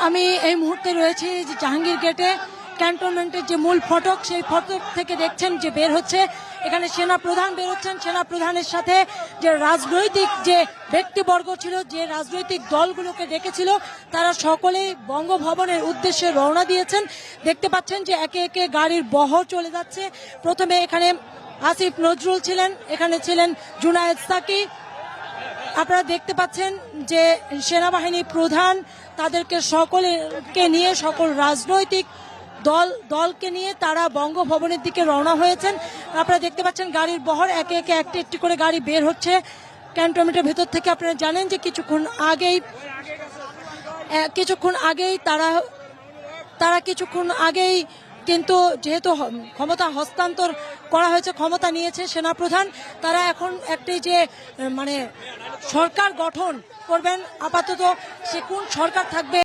আমি এই মুহূর্তে রয়েছি যে জাহাঙ্গীর গেটে ক্যান্টনমেন্টের যে মূল ফটক, সেই ফটক থেকে দেখছেন যে বের হচ্ছে এখানে সেনা প্রধান বের হচ্ছেন। সেনা প্রধানের সাথে যে রাজনৈতিক যে ব্যক্তিবর্গ ছিল, যে রাজনৈতিক দলগুলোকে ডেকেছিল, তারা সকলেই বঙ্গভবনের উদ্দেশ্যে রওনা দিয়েছেন। দেখতে পাচ্ছেন যে একে একে গাড়ির বহর চলে যাচ্ছে। প্রথমে এখানে আসিফ নজরুল ছিলেন, এখানে ছিলেন জুনায়েদ সাকি। আপনারা দেখতে পাচ্ছেন যে সেনাবাহিনী প্রধান তাদেরকে সকলকে নিয়ে, সকল রাজনৈতিক দলকে নিয়ে তারা বঙ্গভবনের দিকে রওনা হয়েছেন। আপনারা দেখতে পাচ্ছেন গাড়ির বহর একে একে একটি একটি করে গাড়ি বের হচ্ছে ক্যান্টনমেন্টের ভেতর থেকে। আপনারা জানেন যে কিছুক্ষণ আগেই কিন্তু যেহেতু ক্ষমতা হস্তান্তর করা হয়েছে, ক্ষমতা নিয়েছে সেনাপ্রধান, তারা এখন একটি যে সরকার গঠন করবেন, আপাতত সে কোন সরকার থাকবে